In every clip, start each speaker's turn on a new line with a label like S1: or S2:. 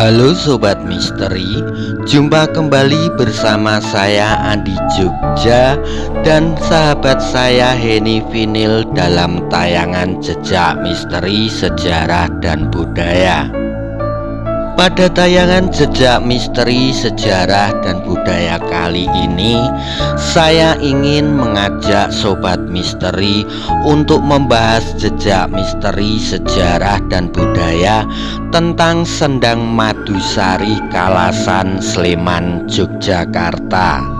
S1: Halo Sobat Misteri, jumpa kembali bersama saya Andi Jogja dan sahabat saya Henny Vinil dalam tayangan Jejak Misteri Sejarah dan Budaya. Pada tayangan Jejak Misteri Sejarah dan Budaya kali ini, saya ingin mengajak Sobat Misteri untuk membahas jejak misteri sejarah dan budaya tentang Sendang Madusari Kalasan, Sleman, Yogyakarta.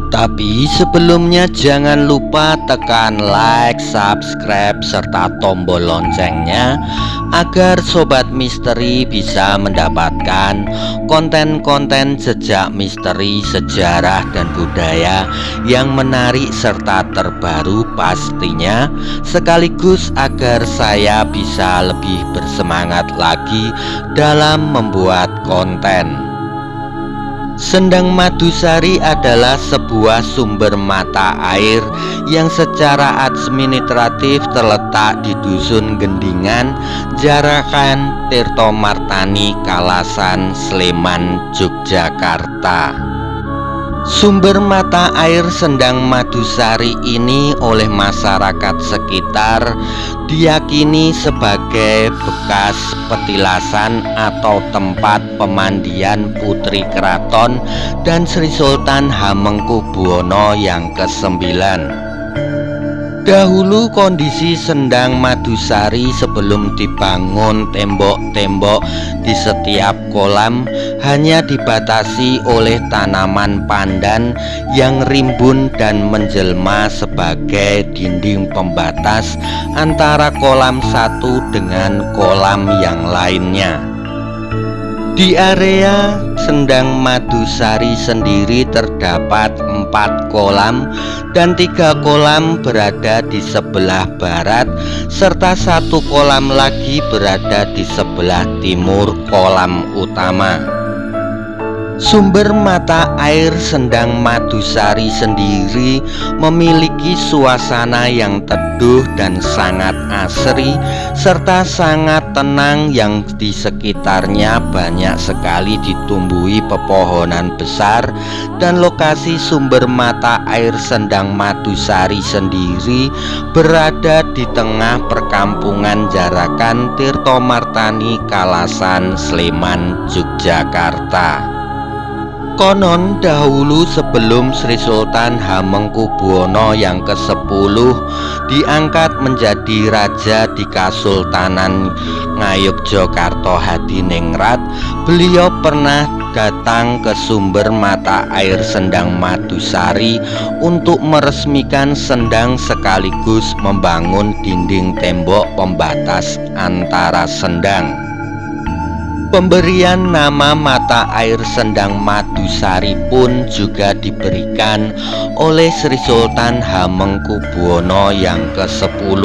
S1: Tapi sebelumnya jangan lupa tekan like, subscribe, serta tombol loncengnya agar Sobat Misteri bisa mendapatkan konten-konten jejak misteri sejarah dan budaya yang menarik serta terbaru pastinya, sekaligus agar saya bisa lebih bersemangat lagi dalam membuat konten. Sendang Madusari adalah sebuah sumber mata air yang secara administratif terletak di Dusun Gendingan, Jarakan, Tirtomartani, Kalasan, Sleman, Yogyakarta. Sumber mata air Sendang Madusari ini oleh masyarakat sekitar diyakini sebagai bekas petilasan atau tempat pemandian Putri Keraton dan Sri Sultan Hamengkubuwono yang ke-9. Dahulu kondisi Sendang Madusari sebelum dibangun tembok-tembok di setiap kolam hanya dibatasi oleh tanaman pandan yang rimbun dan menjelma sebagai dinding pembatas antara kolam satu dengan kolam yang lainnya. Di area Sendang Madusari sendiri terdapat 4 kolam dan 3 kolam berada di sebelah barat serta 1 kolam lagi berada di sebelah timur kolam utama. Sumber mata air Sendang Madusari sendiri memiliki suasana yang teduh dan sangat asri serta sangat tenang, yang di sekitarnya banyak sekali ditumbuhi pepohonan besar, dan lokasi sumber mata air Sendang Madusari sendiri berada di tengah perkampungan Jarakan, Tirtomartani, Kalasan, Sleman, Yogyakarta. Konon dahulu sebelum Sri Sultan Hamengkubuwono yang ke-10 diangkat menjadi raja di Kasultanan Ngayogyakarta Hadiningrat, beliau pernah datang ke sumber mata air Sendang Madusari untuk meresmikan sendang sekaligus membangun dinding tembok pembatas antara sendang. Pemberian nama mata air Sendang Madusari pun juga diberikan oleh Sri Sultan Hamengkubuwono yang ke-10.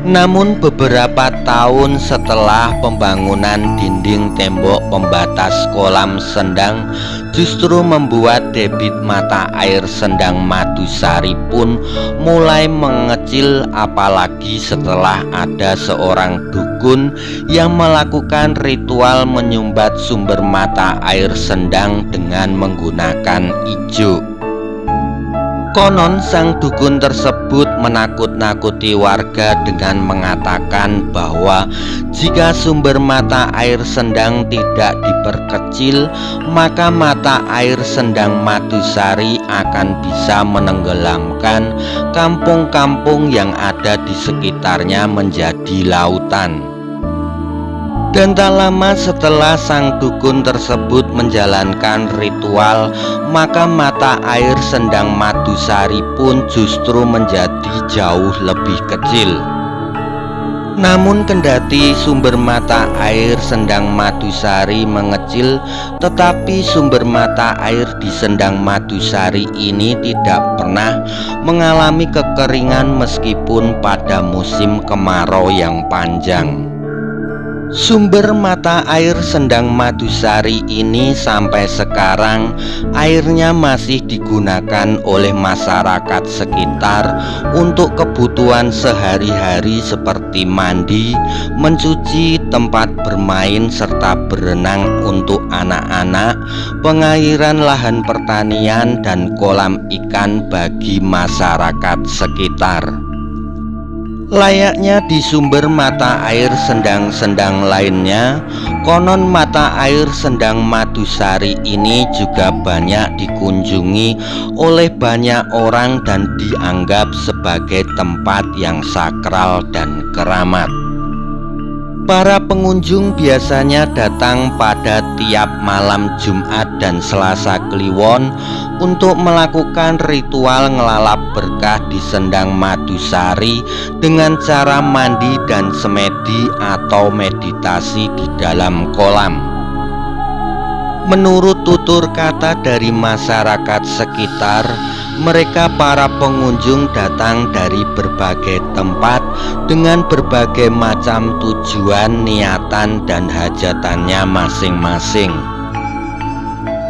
S1: Namun beberapa tahun setelah pembangunan dinding tembok pembatas kolam sendang justru membuat debit mata air Sendang Madusari pun mulai mengecil, apalagi setelah ada seorang dukun yang melakukan ritual menyumbat sumber mata air sendang dengan menggunakan ijuk. Konon sang dukun tersebut menakut-nakuti warga dengan mengatakan bahwa jika sumber mata air sendang tidak diperkecil, maka mata air Sendang Madusari akan bisa menenggelamkan kampung-kampung yang ada di sekitarnya menjadi lautan. Dan tak lama setelah sang dukun tersebut menjalankan ritual, maka mata air Sendang Madusari pun justru menjadi jauh lebih kecil. Namun kendati sumber mata air Sendang Madusari mengecil, tetapi sumber mata air di Sendang Madusari ini tidak pernah mengalami kekeringan meskipun pada musim kemarau yang panjang. Sumber mata air Sendang Madusari ini sampai sekarang airnya masih digunakan oleh masyarakat sekitar untuk kebutuhan sehari-hari seperti mandi, mencuci, tempat bermain, serta berenang untuk anak-anak, pengairan lahan pertanian, dan kolam ikan bagi masyarakat sekitar. Layaknya di sumber mata air Sendang-Sendang lainnya, konon mata air Sendang Madusari ini juga banyak dikunjungi oleh banyak orang dan dianggap sebagai tempat yang sakral dan keramat. Para pengunjung biasanya datang pada tiap malam Jumat dan Selasa Kliwon untuk melakukan ritual ngelalap berkah di Sendang Madusari dengan cara mandi dan semedi atau meditasi di dalam kolam. Menurut tutur kata dari masyarakat sekitar, mereka para pengunjung datang dari berbagai tempat dengan berbagai macam tujuan, niatan, dan hajatannya masing-masing.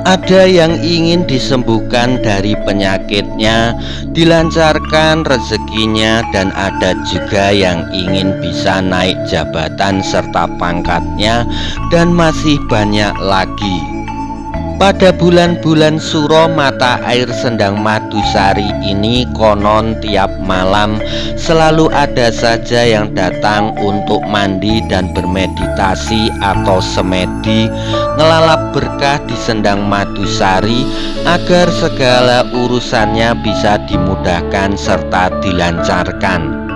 S1: Ada yang ingin disembuhkan dari penyakitnya, dilancarkan rezekinya, dan ada juga yang ingin bisa naik jabatan serta pangkatnya, dan masih banyak lagi. Pada bulan-bulan suro mata air Sendang Madusari ini konon tiap malam selalu ada saja yang datang untuk mandi dan bermeditasi atau semedi, ngelalap berkah di Sendang Madusari agar segala urusannya bisa dimudahkan serta dilancarkan.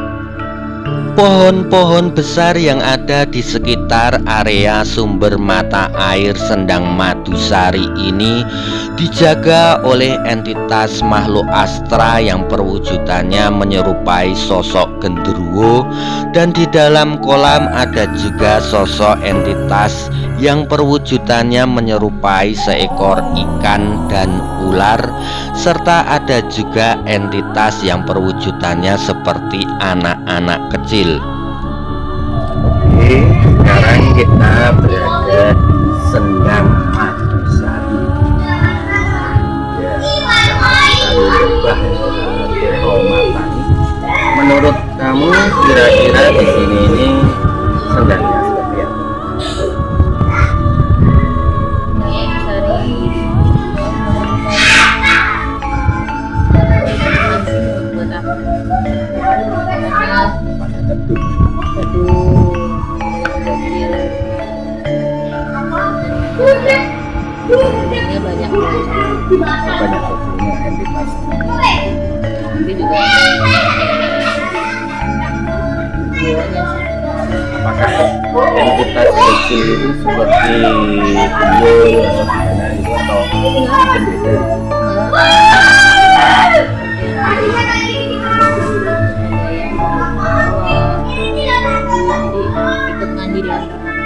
S1: Pohon-pohon besar yang ada di sekitar area sumber mata air Sendang Madusari ini dijaga oleh entitas makhluk astra yang perwujudannya menyerupai sosok genderuwo, dan di dalam kolam ada juga sosok entitas yang perwujudannya menyerupai seekor ikan dan ular, serta ada juga entitas yang perwujudannya seperti anak-anak kecil. Oke, sekarang kita berada di Sendang Madusari. Menurut kamu kira-kira di sini ini sendangnya seperti apa?
S2: Banyak
S1: entitas.
S2: tapi juga
S1: Apakah entitas kecil itu seperti beliau atau beda?
S2: ikut mandi lah, terutama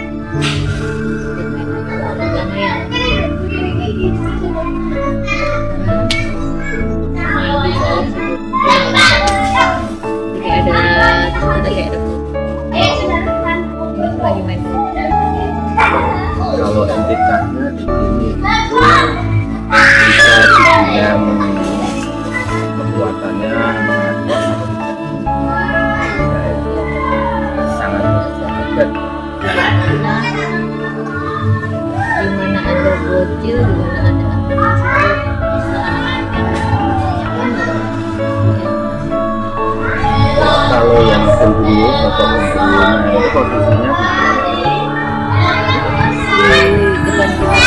S2: yang lagi main.
S1: Kalau entitasnya di sini itu bisa dibilang kekuatannya sangat bersahabat.
S2: Di mana ada bocil, di mana ada anak-anak bisa
S1: Kalau yang genderuwo, bapak genderuwonya itu posisinya
S2: di depan kita.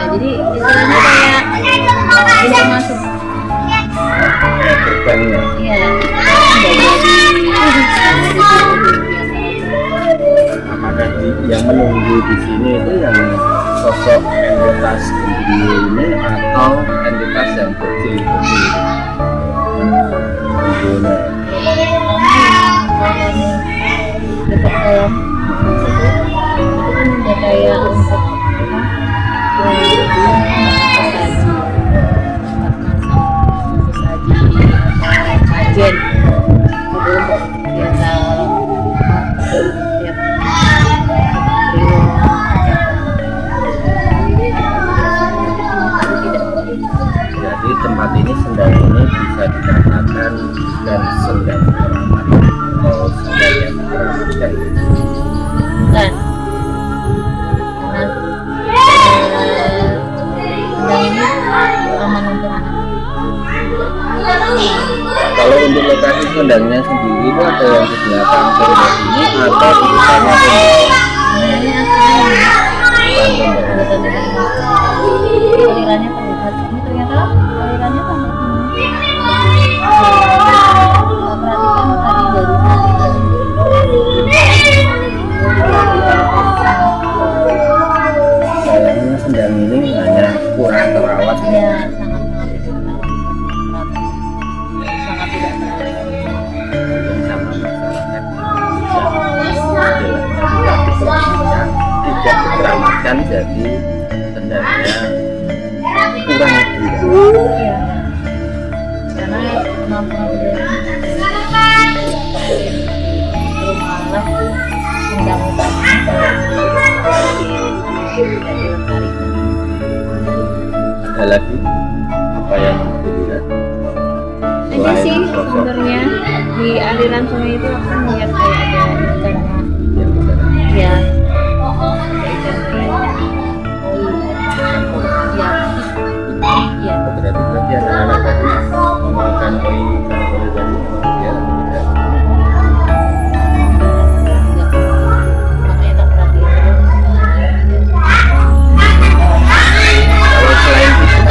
S2: Jadi istilahnya kayak bisa masuk.
S1: kayak terbangnya.
S2: Iya.
S1: Apakah yang menunggu di sini itu yang sosok entitas genderuwo ini atau entitas yang kecil? Iya.
S2: dekat dalam itu kan udah kayak untuk kajian itu untuk biasa
S1: Jadi tempat ini, sendang ini bisa dikatakan dan sendang atau sendang yang teramatkan.
S2: kan sendang ini aman untuk anak.
S1: Kalau untuk lokasi sendangnya sendiri itu ada yang di belakang rumah ini atau di depannya
S2: Ini aslinya
S1: Banten.
S2: alirannya terlihat ini ternyata alirannya sampai sini. Perhatikan tadi
S1: Sayangnya sendang ini hanya kurang terawat
S2: ya
S1: ya.
S2: sangat tidak
S1: Mungkin sama masyarakat Indonesia tidak diteramatkan, jadi sendangnya kurang indah.
S2: ya karena kemampuan beliau belum malah undang-undangnya
S1: Ada lagi apa yang dilihat
S2: ini sih
S1: sosok
S2: sebenarnya di aliran sungai itu aku melihat kayak ada ikan
S1: yang di sana?
S2: ya ada ikan ya
S1: Berarti anak-anak tadi memakan koi tadi ya, tidak.
S2: makanya tak perhatiin
S1: Kalau selain itu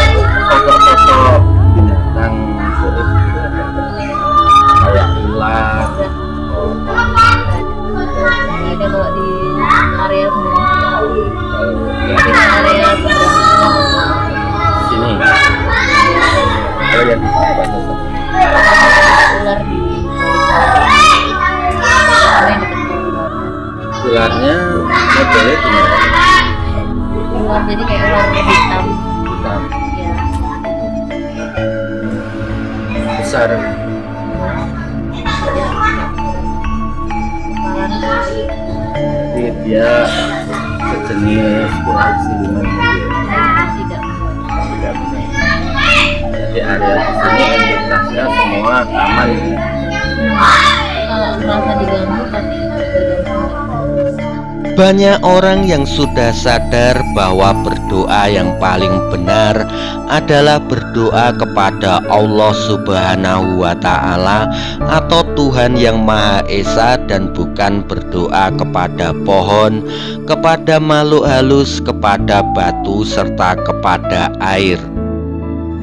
S1: sosok-sosok binatang sulit itu ada kayak ular.
S2: ini ada kalau di area semua
S1: Kalau
S2: di area seberang
S1: sini, kalau yang di sini apa sosok?
S2: ular di
S1: Ularnya modelnya gimana?
S2: ular jadi kayak ular hitam
S1: Hitam,
S2: ya
S1: besar. Jadi dia sejenis ular siluman gitu ya.
S2: tidak
S1: Tidak benar. Jadi area di sini entitasnya semua aman.
S2: kalau merasa diganggu pasti
S1: Banyak orang yang sudah sadar bahwa berdoa yang paling benar adalah berdoa kepada Allah Subhanahu wa Ta'ala atau Tuhan yang Maha Esa, dan bukan berdoa kepada pohon, kepada makhluk halus, kepada batu, serta kepada air.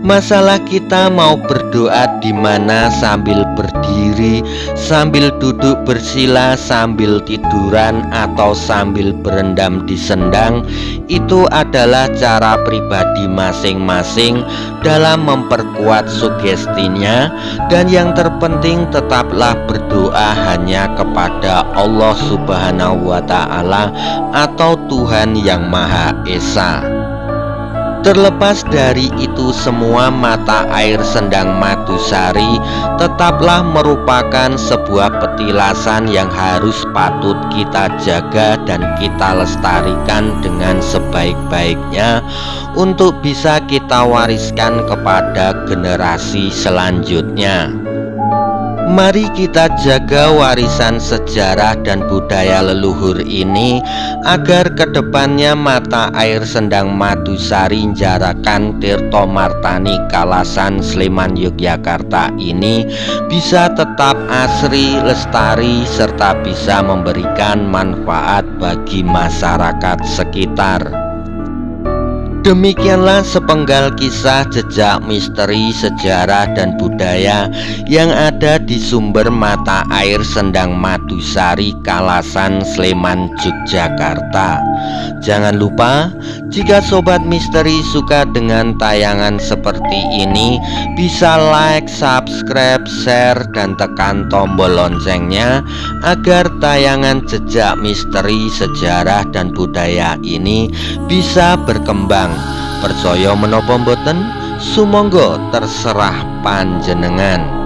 S1: Masalah kita mau berdoa di mana, sambil berdiri, sambil duduk bersila, sambil tiduran, atau sambil berendam di sendang, itu adalah cara pribadi masing-masing dalam memperkuat sugestinya. Dan yang terpenting tetaplah berdoa hanya kepada Allah Subhanahu wa Ta'ala atau Tuhan yang Maha Esa. Terlepas dari itu semua, mata air Sendang Madusari tetaplah merupakan sebuah petilasan yang harus patut kita jaga dan kita lestarikan dengan sebaik-baiknya untuk bisa kita wariskan kepada generasi selanjutnya. Mari kita jaga warisan sejarah dan budaya leluhur ini agar kedepannya mata air Sendang Madusari Njarakan Tirto Martani Kalasan Sleman Yogyakarta ini bisa tetap asri, lestari, serta bisa memberikan manfaat bagi masyarakat sekitar. Demikianlah sepenggal kisah jejak misteri sejarah dan budaya yang ada di sumber mata air Sendang Madusari, Kalasan, Sleman, Yogyakarta. Jangan lupa, jika Sobat Misteri suka dengan tayangan seperti ini, bisa like, subscribe, share, dan tekan tombol loncengnya agar tayangan jejak misteri sejarah dan budaya ini bisa berkembang. Percaya menapa mboten? Sumangga terserah panjenengan.